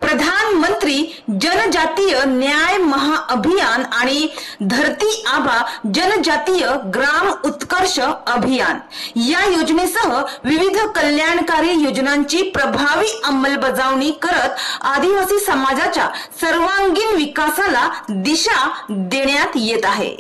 प्रधानमंत्री जनजातीय न्याय महाअभियान आणि धरती आबा जनजातीय ग्राम उत्कर्ष अभियान या योजनेसह विविध कल्याणकारी योजनांची प्रभावी अंमलबजावणी करत आदिवासी समाजाच्या सर्वांगीण विकासाला दिशा देण्यात येत आहे।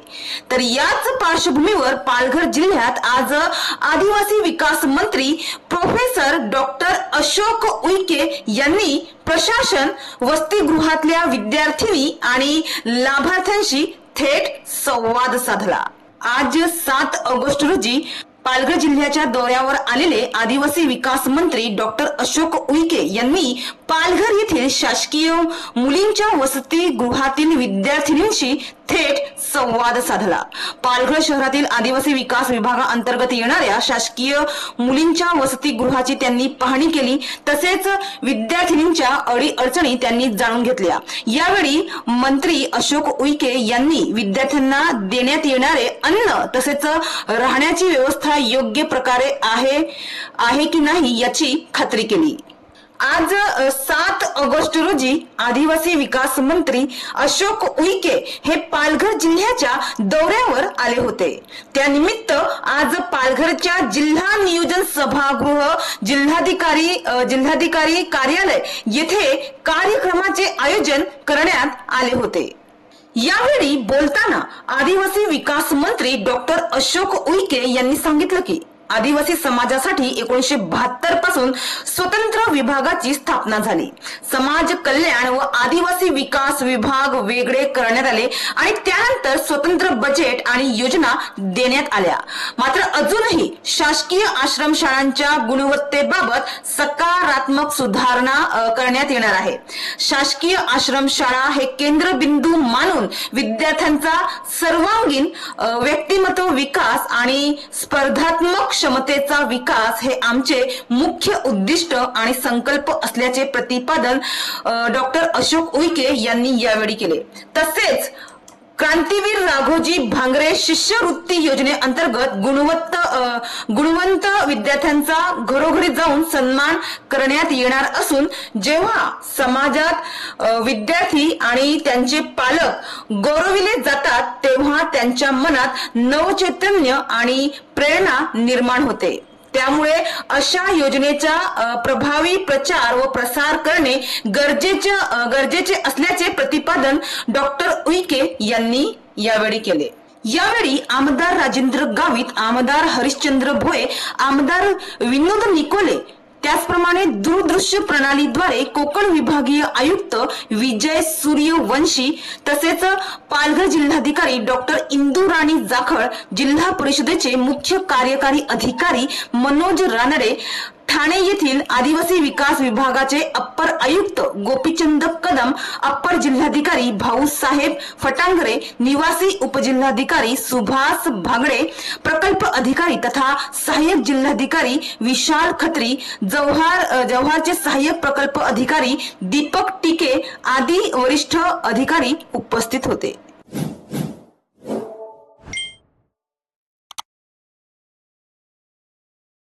तर याच पार्श्वभूमीवर पालघर जिल्ह्यात आज आदिवासी विकास मंत्री प्रोफेसर डॉक्टर अशोक उईके यांनी प्रशासन, वसतिगृहातल्या विद्यार्थिनी आणि लाभार्थ्यांशी थेट संवाद साधला। आज 7 ऑगस्ट रोजी पालघर जिल्ह्याच्या दौऱ्यावर आलेले आदिवासी विकास मंत्री डॉक्टर अशोक उईके यांनी पालघर येथील शासकीय मुलींच्या वसतिगृहातील विद्यार्थिनींशी थेट संवाद साधला। पालघर शहरातील आदिवासी विकास विभागाअंतर्गत येणाऱ्या शासकीय मुलींच्या वसतिगृहाची त्यांनी पाहणी केली, तसेच विद्यार्थिनींच्या अडीअडचणी त्यांनी जाणून घेतल्या। यावेळी मंत्री अशोक उईके यांनी विद्यार्थ्यांना देण्यात येणारे अन्न तसेच राहण्याची व्यवस्था योग्य प्रकारे आहे की नाही याची खात्री केली। आज 7 ऑगस्ट रोजी आदिवासी विकास मंत्री अशोक उईके हे पालघर जिल्ह्याच्या दौऱ्यावर आले होते। त्यानिमित्त आज पालघरच्या जिल्हा नियोजन सभागृह जिल्हाधिकारी कार्यालय येथे कार्यक्रमाचे आयोजन करण्यात आले होते। यावेळी बोलताना आदिवासी विकास मंत्री डॉक्टर अशोक उईके यांनी सांगितलं की आदिवासी समाजासाठी 1972 पासून स्वतंत्र विभागाची स्थापना झाली। समाज कल्याण व आदिवासी विकास विभाग वेगळे करण्यात आले आणि त्यानंतर स्वतंत्र बजेट आणि योजना देण्यात आल्या। मात्र अजूनही शासकीय आश्रमशाळांच्या गुणवत्तेबाबत सकारात्मक सुधारणा करण्यात येणार आहे। शासकीय आश्रमशाळा हे केंद्रबिंदू मानून विद्यार्थ्यांचा सर्वांगीण व्यक्तिमत्व विकास आणि स्पर्धात्मक क्षमतेचा विकास हे आमचे मुख्य उद्दिष्ट आणि संकल्प असल्याचे प्रतिपादन डॉक्टर अशोक उईके यांनी यावेळी केले। तसेच क्रांतीवीर राघोजी भांगरे शिष्यवृत्ती योजनेअंतर्गत गुणवंत विद्यार्थ्यांचा घरोघरी जाऊन सन्मान करण्यात येणार असून जेव्हा समाजात विद्यार्थी आणि त्यांचे पालक गौरविले जातात तेव्हा त्यांच्या मनात नवचैतन्य आणि प्रेरणा निर्माण होते। त्यामुळे अशा योजनेचा प्रभावी प्रचार व प्रसार करणे गरजेचे असल्याचे प्रतिपादन डॉक्टर उईके यांनी यावेळी केले। यावेळी आमदार राजेंद्र गावित, आमदार हरिश्चंद्र भोये, आमदार विनोद निकोले, त्याचप्रमाणे दूरदृश्य प्रणालीद्वारे कोकण विभागीय आयुक्त विजय सूर्यवंशी तसेच पालघर जिल्हाधिकारी डॉक्टर इंदुराणी जाखळ, जिल्हा परिषदेचे मुख्य कार्यकारी अधिकारी मनोज रानडे, ठाणे येथील आदिवासी विकास विभागाचे अप्पर आयुक्त गोपीचंद कदम, अप्पर जिल्हाधिकारी भाऊसाहेब फटांगरे, निवासी उपजिल्हाधिकारी सुभाष भागडे, प्रकल्प अधिकारी तथा सहाय्यक जिल्हाधिकारी विशाल खत्री, जव्हारचे सहाय्यक प्रकल्प अधिकारी दीपक टिके आदी वरिष्ठ अधिकारी उपस्थित होते।